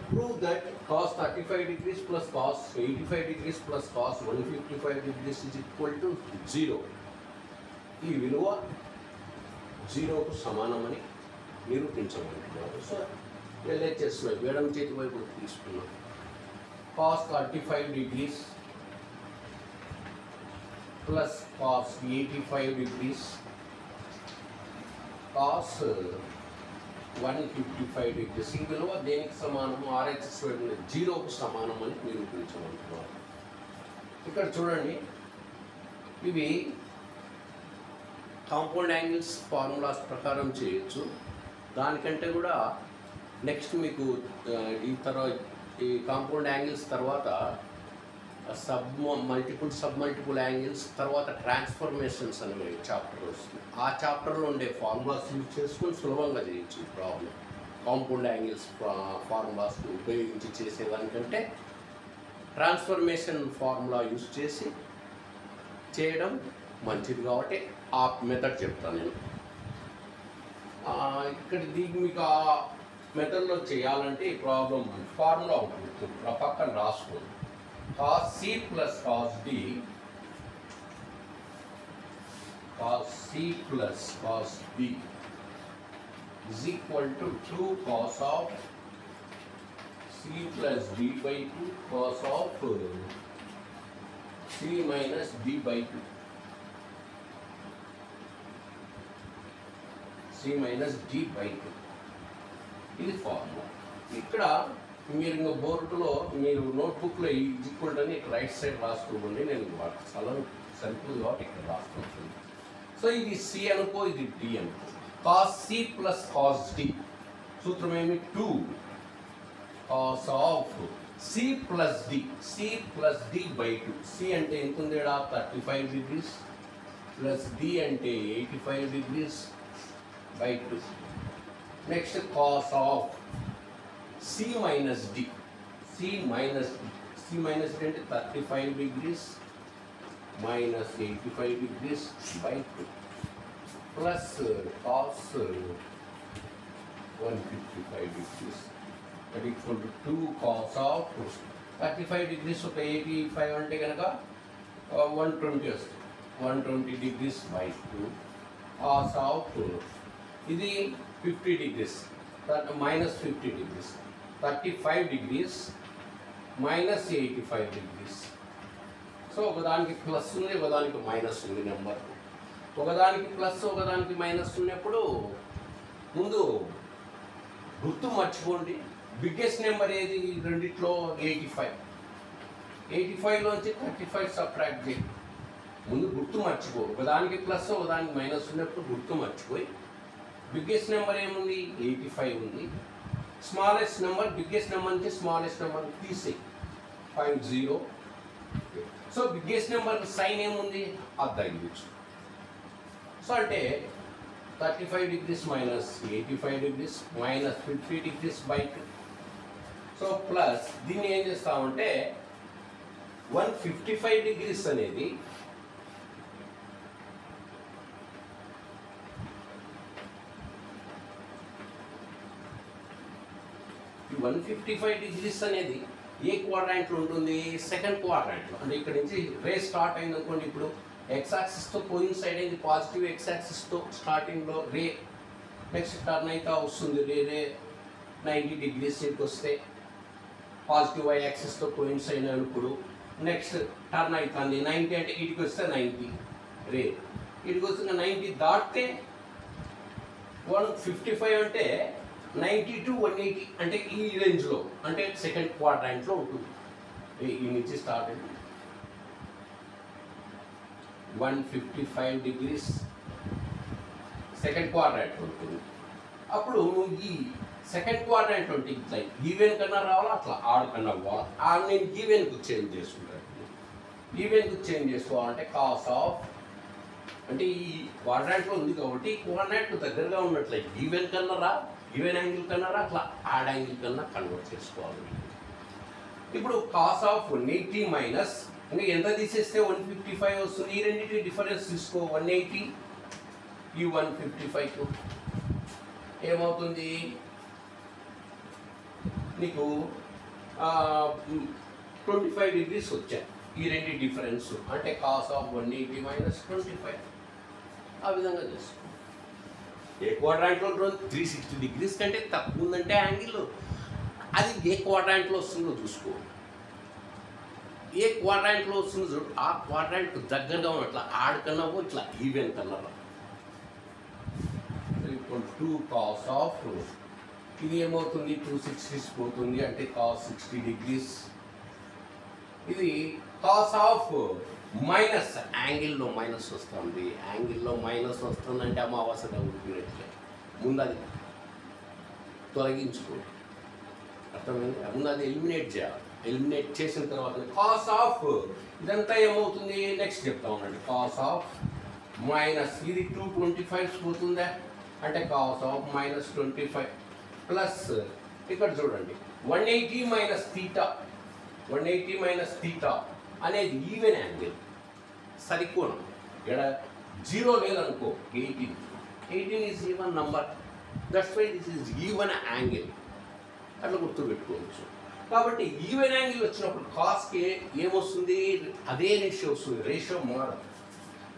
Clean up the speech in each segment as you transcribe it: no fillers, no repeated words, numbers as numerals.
Prove that cos 35 degrees plus cos 85 degrees plus cos 155 degrees is equal to 0. ఈ విలువ 0కు సమానమని నిరూపించమంటున్నారు. So LHS వైపు ఎడమ చేతి వైపు తీసుకున్నాం. cos 35 degrees plus cos 85 degrees cos 155 degrees ఈ విలువ దేనికి సమానము? RHS వైపు 0కు సమానం అని నిరూపించమంటున్నారు. ఇక్కడ చూడండి, ఇవి కాంపౌండ్ యాంగిల్స్ ఫార్ములాస్ ప్రకారం చేయొచ్చు. దానికంటే కూడా నెక్స్ట్ మీకు ఈ కాంపౌండ్ యాంగిల్స్ తర్వాత సబ్ మల్టిపుల్ యాంగిల్స్ తర్వాత ట్రాన్స్ఫర్మేషన్స్ అనే చాప్టర్ వస్తుంది. ఆ చాప్టర్లో ఉండే ఫార్ములాస్ యూజ్ చేసుకొని సులభంగా చేయొచ్చు ప్రాబ్లం. కాంపౌండ్ యాంగిల్స్ ఫార్ములాస్ ఉపయోగించి చేసేదానికంటే ట్రాన్స్ఫర్మేషన్ ఫార్ములా యూజ్ చేసి చేయడం మంచిది కాబట్టి ఆ మెథడ్ చెప్తాను నేను. ఇక్కడ దీనికి మీకు ఆ మెథడ్లో చేయాలంటే ఈ ప్రాబ్లం ఫార్ములా ఉంటుంది, పక్కన రాసుకోండి. cos C plus cos D, cos C plus cos D is equal to 2 cos of C plus D by 2 cos of C minus D by 2. C minus D by 2 ఇది formula. ఇక్కడ మీరు ఇంకా బోర్డులో మీరు నోట్బుక్లో equal అని right side రాసుకోండి. నేను చాలా సింపుల్ కాబట్టి ఇక్కడ రాసుకుంటుంది. సో ఇది సి అనుకో, ఇది డి అనుకో. Cos C plus cos D సూత్రం ఏమి? 2 cos of C plus D, C plus D by 2. C అంటే ఎంత ఉంది? 35 డిగ్రీస్ ప్లస్ డి అంటే 85 degrees by 2. Next cos of C minus D, C minus D, C minus D అంటే 35 degrees minus 85 degrees by 2 plus cos 155 degrees that is equal to 2 cos of 35 degrees ఒక 85 అంటే కనుక 120 వస్తుంది. 120 degrees by 2 cos of ఇది 50 degrees minus 50 degrees 35 degrees minus 85 degrees. So ఒకదానికి plus ఉంది, ఒకదానికి minus ఉంది నెంబర్. ఒకదానికి ప్లస్ ఒకదానికి మైనస్ ఉన్నప్పుడు ముందు గుర్తు మర్చిపోండి. బిగ్గెస్ట్ నెంబర్ ఏది రెండిట్లో? 85. 85లోంచి 35 సబ్ట్రాక్ట్ చేయి. ముందు గుర్తు మర్చిపో. ఒకదానికి ప్లస్ ఒకదానికి మైనస్ ఉన్నప్పుడు గుర్తు మర్చిపోయి బిగ్గెస్ట్ నెంబర్ ఏముంది? 85 ఉంది. స్మాలెస్ట్ నెంబర్ బిగ్గెస్ట్ నెంబర్ నుంచి స్మాలెస్ట్ నెంబర్ తీసేయి, 50. సో బిగ్గెస్ట్ నెంబర్ సైన్ ఏముంది? అర్థగించు. సో అంటే 35 degrees minus 85 degrees minus 50 degrees by 2. So plus దీన్ని ఏం చేస్తామంటే 155 degrees అనేది 155 degrees అనేది ఏ క్వాడ్రాంట్లో ఉంటుంది? సెకండ్ క్వాడ్రాంట్లో. అంటే ఇక్కడ నుంచి రే స్టార్ట్ అయింది అనుకోండి. ఇప్పుడు ఎక్స్ యాక్సిస్తో కోయిన్సైడ్ అయింది, పాజిటివ్ ఎక్స్ యాక్సిస్తో స్టార్టింగ్లో రే. నెక్స్ట్ టర్న్ అయితే వస్తుంది రే 90 degrees ఇటు వస్తే పాజిటివ్ వై యాక్సిస్తో కోయిన్సైడ్ అయినప్పుడు నెక్స్ట్ టర్న్ అవుతుంది 90 అంటే ఇటుకి వస్తే 90 రే. ఇటుకి వస్తున్న 90 దాటితే 155 అంటే 90 to 180 అంటే ఈ రేంజ్లో, అంటే సెకండ్ క్వాడ్రాంట్లో ఉంటుంది. ఈ నుంచి స్టార్ట్ అయింది 155 degrees సెకండ్ క్వాడ్రాంట్లో ఉంటుంది. అప్పుడు ఈ సెకండ్ క్వాడ్రాంట్లో ఉంటే ఇట్లా ఈవెన్ కన్నా రావాలా, అట్లా ఆడ్ కన్నా పోవాలి. ఆడ్ నేను ఈవెన్కు చేంజ్ చేసుకుంటాను. ఈవెన్కు చేంజ్ చేసుకోవాలంటే కాస్ ఆఫ్, అంటే ఈ క్వాడ్రాంట్లో ఉంది కాబట్టి ఈ క్వాడ్రాంట్ దగ్గరగా ఉన్నట్లయితే ఈవెన్ కన్నా రా, ఈవెన్ యాంగిల్ కన్నా రా, అట్లా ఆడ్ యాంగిల్ కన్నా కన్వర్ట్ చేసుకోవాలి. ఇప్పుడు కాస్ ఆఫ్ 180 మైనస్ ఇంకా ఎంత తీసేస్తే 155 వస్తుంది. ఈ రెండింటి డిఫరెన్స్ తీసుకో. 180 ఈ 155 ఏమవుతుంది? నీకు 25 degrees వచ్చాయి. ఈ రెండు డిఫరెన్స్ అంటే కాస్ ఆఫ్ 180 మైనస్ 25 ఆ విధంగా చేసుకో. ఏ క్వాడ్రాంట్లో 360 degrees కంటే తక్కువ ఉందంటే యాంగిల్ అది ఏ క్వాడ్రాంట్లో వస్తుందో చూసుకో. ఏ క్వాడ్రాంట్లో వస్తుందో చూడు, ఆ క్వాడ్రాంట్ దగ్గరగా ఉన్నట్లా ఆడకన్నా ఇట్లా ఈవెన్ కన్నా 2 cos ఆఫ్ ఇది ఏమవుతుంది 260 పోతుంది అంటే cos 60 degrees. ఇది cos ఆఫ్ మైనస్ యాంగిల్లో మైనస్ వస్తుంది. యాంగిల్లో మైనస్ వస్తుందంటే అమావాస్య తగ్గుతున్నట్లే ముందు అది తొలగించుకో. అర్థమైంది? ముందు అది ఎలిమినేట్ చేయాలి. ఎలిమినేట్ చేసిన తర్వాత కాస్ ఆఫ్ ఇదంతా ఏమవుతుంది నెక్స్ట్ చెప్తా ఉండండి. కాస్ ఆఫ్ మైనస్ ఇది 225 పోతుందా అంటే కాస్ ఆఫ్ మైనస్ 25 ప్లస్ ఇక్కడ చూడండి 180 మైనస్ థీటా 180 మైనస్ థీటా అనేది ఈవెన్ యాంగిల్ సరికోణం. ఇక్కడ 0 లేదనుకో 18 is even number. That's why this is even angle. అట్లా గుర్తుపెట్టుకోవచ్చు. కాబట్టి ఈవెన్ యాంగిల్ వచ్చినప్పుడు కాస్కి ఏమొస్తుంది అదే రేషియో వస్తుంది. రేషియో మారదు.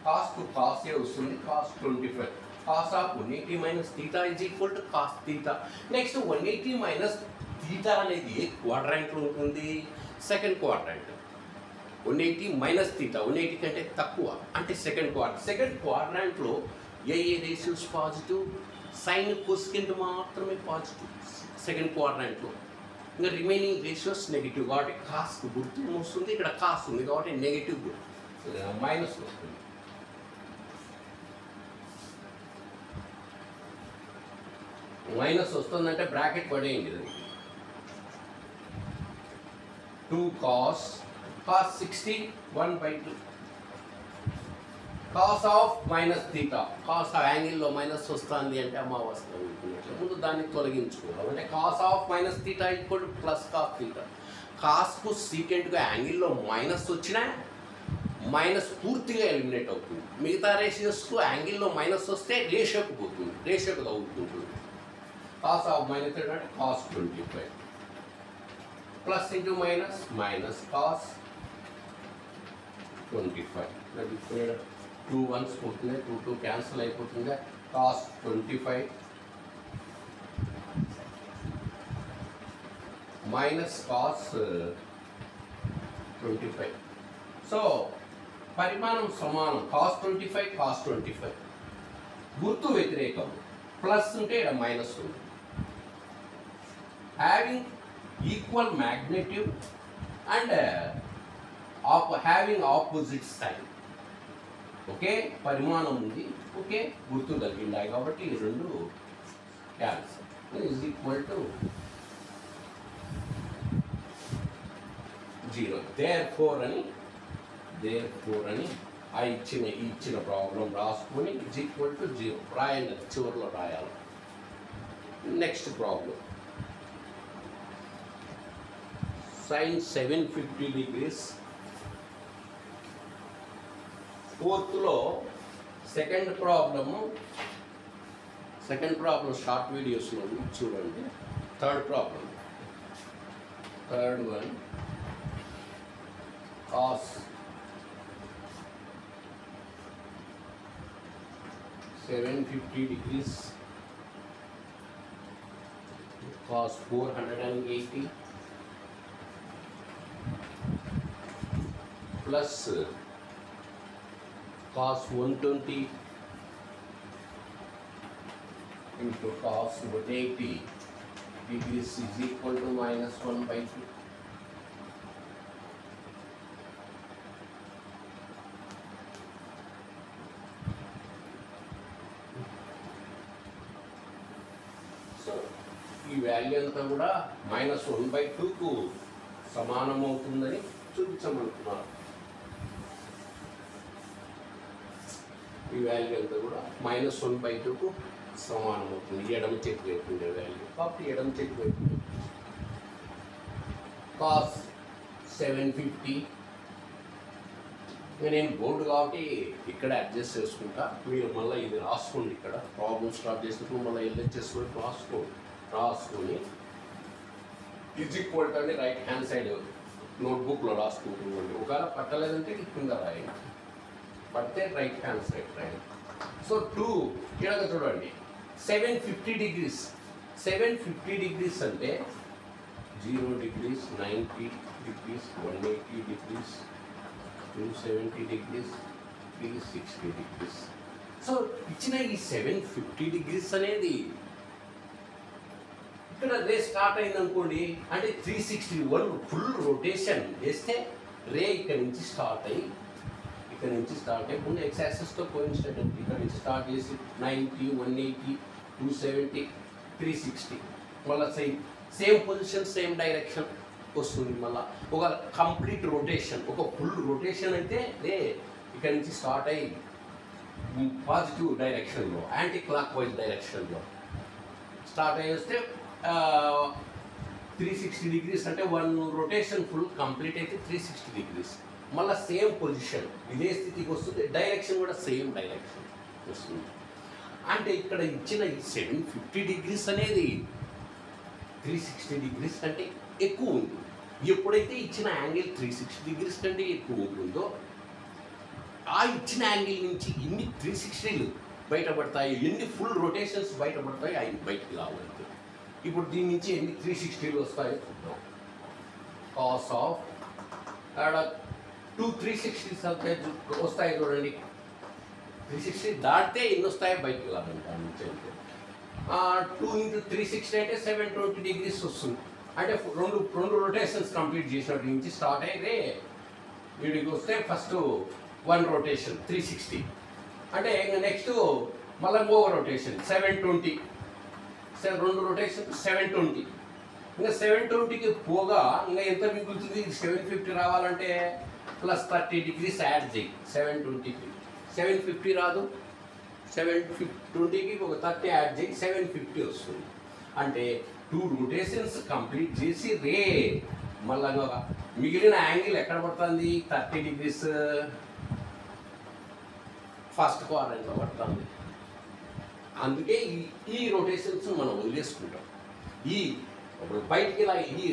కాస్కు కాసే వస్తుంది. Cos 25 cos of 180 minus theta is equal to cos theta. Next 180 minus theta అనేది ఏ క్వాడ్రాంట్లో ఉంటుంది సెకండ్ క్వాడ్రాంట్. 180 మైనస్ థీటా 180 కంటే తక్కువ అంటే సెకండ్ క్వాడ్రాంట్లో ఏ రేషియోస్ పాజిటివ్ సైన్ కొసెకెంట్ మాత్రమే పాజిటివ్ సెకండ్ క్వాడ్రాంట్లో. ఇంకా రిమైనింగ్ రేషియోస్ నెగిటివ్ కాబట్టి కాస్కు గుర్తు ఏమొస్తుంది ఇక్కడ కాస్ ఉంది కాబట్టి నెగిటివ్ మైనస్ వస్తుంది. మైనస్ వస్తుందంటే బ్రాకెట్ పడేయండి. 2 cos 60 1/2 cos of minus theta. Cos of యాంగిల్లో మైనస్ వస్తుంది అంటే అమావాస్య అనుకున్నట్లు ముందు దాన్ని తొలగించుకోవాలి. అంటే cos of minus theta equal plus cos theta. కాస్కు సీకెంట్గా యాంగిల్లో మైనస్ వచ్చినా మైనస్ పూర్తిగా ఎలిమినేట్ అవుతుంది. మిగతా రేషియోస్కు యాంగిల్లో మైనస్ వస్తే రేషియోకి పోతుంది, రేషియోకి తగ్గుతుంటుంది. కాస్ ఆఫ్ మైనస్ థీటా అంటే cos 25 plus into minus minus cos 25. 2 1s పోతుంది, 2 2 క్యాన్సిల్ అయిపోతుంది. Cos 25 minus cos 25. సో పరిమాణం సమానం. కాస్ 25 కాస్ 25 గుర్తు వ్యతిరేకం. ప్లస్ ఉంటే ఇక్కడ మైనస్ ఉంది. Having equal magnitude and having opposite sign. ఒకే పరిమాణం ఉంది, ఒకే గుర్తు కలిగిండాయి కాబట్టి ఈ రెండు cancel. Is equal to 0. therefore అని ఆ ఇచ్చిన ప్రాబ్లం రాసుకొని ఈజ్ ఈక్వల్ టు 0 రాయండి. చివరిలో రాయాలి. Next problem sin 750 degrees. ఫోర్త్లో సెకండ్ ప్రాబ్లం షార్ట్ వీడియోస్లో చూడండి. Third one cos 750 degrees cos 480 plus cos 120 into cos 180 degrees is equal to minus 1/2. So ఈ వాల్యూ అంతా కూడా minus 1/2కు సమానం అవుతుందని చూపించమంటున్నారు. ఈ వాల్యూ అంతా కూడా minus 1/2కు సమానం అవుతుంది. ఎడమ చేతి వైపు ఉండే వాల్యూ కాబట్టి ఎడమ చేతి వైపు cos 750. నేను బోర్డు కాబట్టి ఇక్కడ అడ్జస్ట్ చేసుకుంటా. మీరు మళ్ళీ ఇది రాసుకోండి. ఇక్కడ ప్రాబ్లమ్ స్టార్ట్ చేసినప్పుడు మళ్ళీ ఎల్హెచ్ఎస్ వైపు రాసుకొని ఈజ్ ఈక్వల్ టు అని రైట్ హ్యాండ్ సైడ్ నోట్బుక్లో రాసుకుంటుండండి. ఒకవేళ పట్టలేదంటే కింద రాయండి, పడితే రైట్ హ్యాండ్ సైడ్ రాయండి. సో 2 ఇక్కడ చూడండి 750 degrees. 750 degrees అంటే 0 degrees, 90 degrees, 180 degrees, 270 degrees, 360 degrees. So ఇచ్చిన ఈ 750 degrees అనేది ఇక్కడ రే స్టార్ట్ అయింది అనుకోండి, అంటే 361 ఫుల్ రొటేషన్ చేస్తే రే ఇక్కడ నుంచి స్టార్ట్ అయ్యి ముందు ఎక్స్ యాక్సిస్తో కోయిన్సిడెంట్. ఇక్కడ నుంచి స్టార్ట్ చేసి 90, 180, 270, 360 మళ్ళీ సేమ్ పొజిషన్ సేమ్ డైరెక్షన్ వస్తుంది. మళ్ళీ ఒక కంప్లీట్ రొటేషన్, ఒక ఫుల్ రొటేషన్ అయితే రే ఇక్కడ నుంచి స్టార్ట్ అయ్యి పాజిటివ్ డైరెక్షన్లో, యాంటీ క్లాక్ వైజ్ డైరెక్షన్లో స్టార్ట్ అయ్యి వస్తే 360 degrees అంటే 1 రొటేషన్ ఫుల్ కంప్లీట్ అయితే 360 degrees. మళ్ళీ సేమ్ పొజిషన్ ఇదే స్థితికి వస్తుంది, డైరెక్షన్ కూడా సేమ్ డైరెక్షన్ వస్తుంది. అంటే ఇక్కడ ఇచ్చిన ఈ 750 degrees అనేది 360 degrees కంటే ఎక్కువ ఉంది. ఎప్పుడైతే ఇచ్చిన యాంగిల్ 360 degrees కంటే ఎక్కువ ఉంటుందో ఆ ఇచ్చిన యాంగిల్ నుంచి ఎన్ని 360లు బయటపడతాయి, ఎన్ని ఫుల్ రొటేషన్స్ బయటపడతాయి అవి బయటికి రావాలి. ఇప్పుడు దీని నుంచి ఎన్ని 360లు వస్తాయో చూద్దాం. కాస్ ఆఫ్ ఆడ 2 360s వస్తాయి చూడండి. 360 దాటితే ఎన్ని వస్తాయో బయటికి రావాలి. దాని నుంచి అయితే 2 × 360 అంటే 720 degrees వస్తుంది. అంటే రెండు రొటేషన్స్ కంప్లీట్ చేసినట్టు నుంచి స్టార్ట్ అయితే వీడికి వస్తే ఫస్ట్ 1 రొటేషన్ 360, అంటే ఇంకా నెక్స్ట్ మళ్ళీ ఇంకొక రొటేషన్ 720, 2 రొటేషన్ 720. ఇంకా 720కి పోగా ఇంకా ఎంత మిగులుతుంది? 750 రావాలంటే ప్లస్ 30 degrees యాడ్ చేయి 720కి. 750 రాదు, 720కి ఒక 30 యాడ్ చేయి 750 వస్తుంది. అంటే 2 రొటేషన్స్ కంప్లీట్ చేసి రే మళ్ళా మిగిలిన యాంగిల్ ఎక్కడ పడుతుంది? 30 degrees ఫస్ట్ క్వాడ్రంట్లో పడుతుంది. అందుకే ఈ రొటేషన్స్ మనం వదిలేసుకుంటాం. ఇప్పుడు బయటికి ఇలా ఈ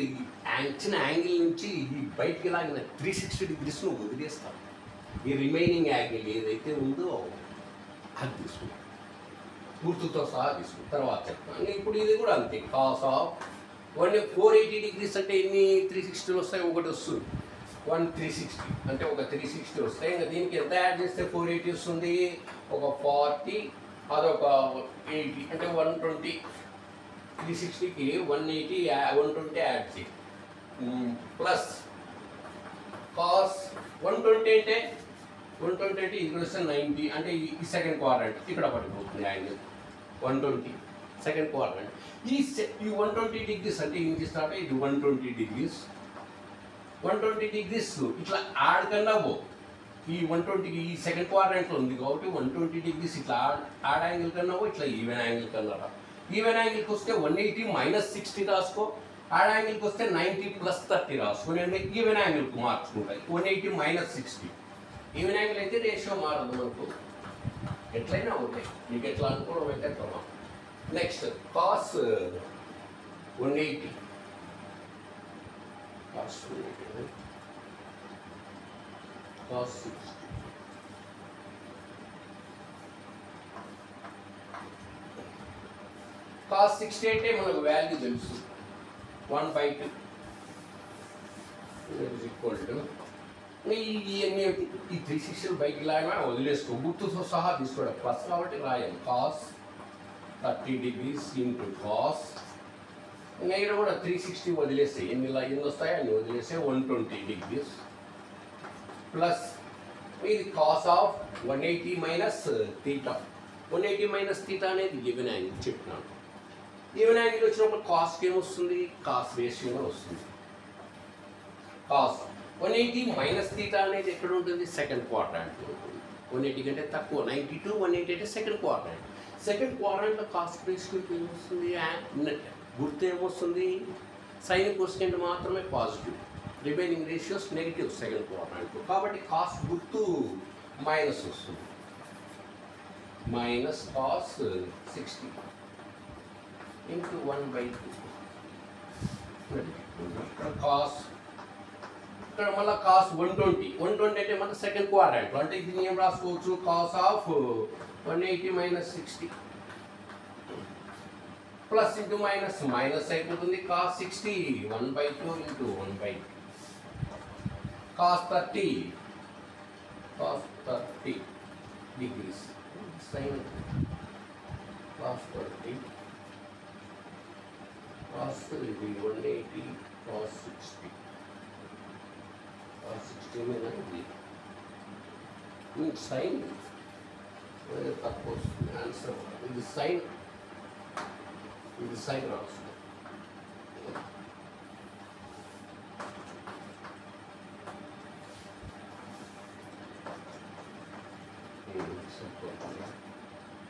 ఇచ్చిన యాంగిల్ నుంచి ఈ బయటికి లాగిన 360 degrees వదిలేస్తాం. ఈ రిమైనింగ్ యాంగిల్ ఏదైతే ఉందో అది తీసుకుంటాం, గుర్తుతో సహా తీసుకుంటాం, తర్వాత చెప్తాను. ఇప్పుడు ఇది కూడా అంతే. కాస్ ఆఫ్ 480 degrees అంటే ఎన్ని 360లు వస్తాయి? ఒకటి వస్తుంది. 360 అంటే ఒక 360 వస్తాయి. ఇంకా దీనికి ఎంత యాడ్ చేస్తే 480 వస్తుంది? ఒక 40, అదొక 80 అంటే 120. 360కి 180 120 యాడ్ చేయి ప్లస్ కాస్ 120 అంటే 120 అంటే ఇది వస్తే 90, అంటే ఈ సెకండ్ క్వాడ్రంట్ ఇక్కడ పడిపోతుంది యాంగిల్ 120 సెకండ్ క్వాడ్రంట్. ఈ 120 degrees అంటే ఇది స్టార్ట్ ఇది 120 degrees. 120 degrees ఇట్లా యాడ్ కన్నా ఈ 120కి ఈ సెకండ్ క్వాడ్రంట్లో ఉంది కాబట్టి 120 degrees ఇట్లా యాడ్ యాంగిల్ కన్నా ఇట్లా ఈవెన్ యాంగిల్ కన్నా రా. ఈవెన్ యాంగిల్కి వస్తే 180 - 60 రాసుకో, యాడ్ యాంగిల్కి వస్తే 90 + 30 రాసుకో. నేను ఈవెన్ యాంగిల్కి మార్చుకుంటాను. 180 - 60 ఈవెన్ యాంగిల్ అయితే రేషియో మారదు మనకు, ఎట్లయినా ఉంటాయి. మీకు ఎట్లా అనుకోవడం అయితే అట్లా. నెక్స్ట్ కాస్ 180 cos 60 cos 60 అంటే మనకు వాల్యూ తెలుసు 1/2 ఈ 360 బయటికి లాగా వదిలేసుకో, గుర్తుతో సహా తీసుకోవడం ప్లస్ కాబట్టి రాయాలి. కాస్ 30 degrees ఇంటూ కాస్, ఇంకా ఇక్కడ కూడా 360 వదిలేస్తాయి. ఎన్ని వస్తాయి అన్ని వదిలేస్తే 120 degrees ప్లస్ ఇది కాస్ ఆఫ్ 180 - θ. 180 - θ అనేది ఈవెన్ యాంగిల్ చెప్తున్నాను. ఈవెన్ యాంగిల్ వచ్చినప్పుడు కాస్కి ఏమొస్తుంది? కాస్ రేషియో వస్తుంది. కాస్ 180 - θ అనేది ఎక్కడ ఉంటుంది? సెకండ్ క్వాడ్రాంట్లో ఉంటుంది. 180 కంటే తక్కువ, 90 to 180 అంటే సెకండ్ క్వాడ్రాంట్. సెకండ్ క్వాడ్రాంట్లో కాస్ రేషియో ఏమొస్తుంది? గుర్తు ఏమొస్తుంది? సైన్ కోసెంట్ మాత్రమే positive, remaining ratios negative second క్వాడ్రాంట్లో. కాబట్టి కాస్ గుర్తు మైనస్ వస్తుంది. మైనస్ కాస్ 60 × 1/2 ఇక్కడ కాస్ ఇక్కడ మళ్ళీ కాస్ 120 అంటే మన సెకండ్ క్వాడ్రాంట్లో అంటే ఇది ఏం రాసుకోవచ్చు cos of 180 minus 60 plus into minus minus అయిపోతుంది cos 60 1/2 into 1/2 cos 30 degrees sine cos 30 cos ఇది 180 కాస్ 60 కాస్ 60 మీద ఇది సైన్ తక్కువ వస్తుంది ఆన్సర్ ఇది సైన్ రాస్తుంది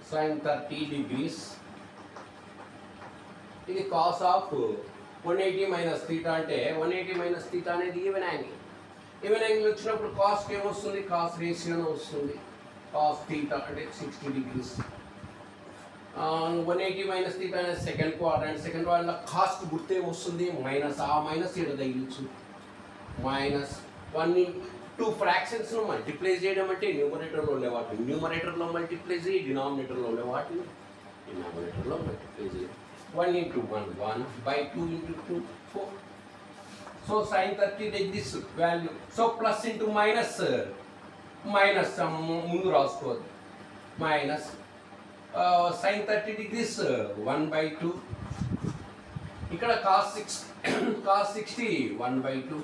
sin 30 degrees ఇది cos ఆఫ్ 180 మైనస్ థీటా అంటే 180 మైనస్ థీటా అనేది ఈవెన్ యాంగిల్ వచ్చినప్పుడు కాస్కి ఏమొస్తుంది కాస్ రేషియోనే వస్తుంది కాస్ థీటా అంటే 60 డిగ్రీస్ 180 మైనస్ థీటా అనేది సెకండ్ క్వాడ్రాంట్లో కాస్ట్ గుర్తు ఏమొస్తుంది మైనస్ ఆ మైనస్ ఇక్కడ తగిలించు మైనస్ 2 ఫ్రాక్షన్స్ను మల్టిప్లై చేయడం అంటే న్యూమరేటర్లో ఉండే వాటిని న్యూమరేటర్లో మల్టిప్లై చేయి డినామినేటర్లో ఉండే వాటిని డినామినేటర్లో మల్టిప్లై చేయి 1 into 1 1 by 2 into 2 4 so sin 30 degrees value so plus into minus ముందు రాసుకోవద్దు మైనస్ sin 30 degrees 1/2 ఇక్కడ cos 60 1/2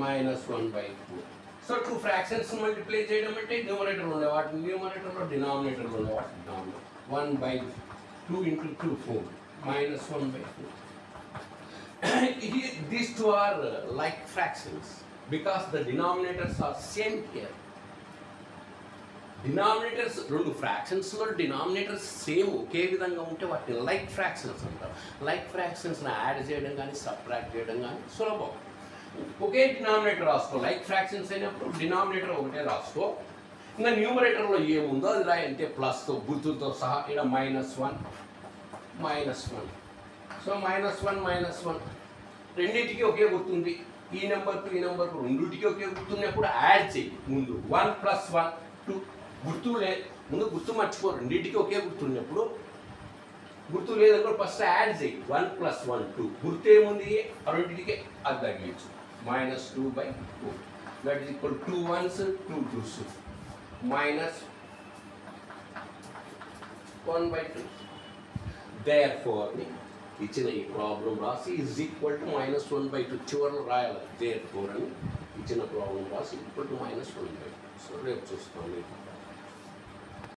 minus 1/4 so 2 fractions multiply చేయడం అంటే న్యూమరేటర్ ఉండే వాటి న్యూమరేటర్లో డినామినేటర్లో ఉండే వాటి denominator 1/2 into 2 4 minus 1/4 these two are like fractions because the denominators are same here denominators రెండు ఫ్రాక్షన్స్లో డినామినేటర్స్ సేమ్ ఒకే విధంగా ఉంటే వాటిని లైక్ ఫ్రాక్షన్స్ అంటారు లైక్ ఫ్రాక్షన్స్ని యాడ్ చేయడం కానీ సబ్ట్రాక్ట్ చేయడం కానీ సులభం ఒకే డినామినేటర్ రాసుకో లైక్ ఫ్రాక్షన్స్ అయినప్పుడు డినామినేటర్ ఒకటే రాసుకో ఇంకా న్యూమరేటర్లో ఏముందో అది రాయి అంటే ప్లస్తో గుర్తులతో సహా ఇక్కడ -1 సో -1 రెండింటికి ఒకే గుర్తుంది ఈ నెంబర్కు ఈ నెంబర్కు రెండింటికి ఒకే గుర్తున్నప్పుడు యాడ్ చేయి ముందు 1 + 1 2 ముందు గుర్తు మర్చిపో రెండింటికి ఒకే గుర్తున్నప్పుడు గుర్తు లేదన్నప్పుడు ఫస్ట్ యాడ్ చేయి 1 + 1 2 గుర్తు ఏముంది రెండింటికి అది తగ్గించు -2/4 that is equal 2 1s 2 2s -1/2 therefore ఇచ్చిన ఈ ప్రాబ్లం రాసి ఈజ్ ఈక్వల్ టు -1/2 చివరిలో రాయాలి therefore అని ఇచ్చిన ప్రాబ్లం రాసి ఈక్వల్ టు -1/2 సో రేపు చూస్తాం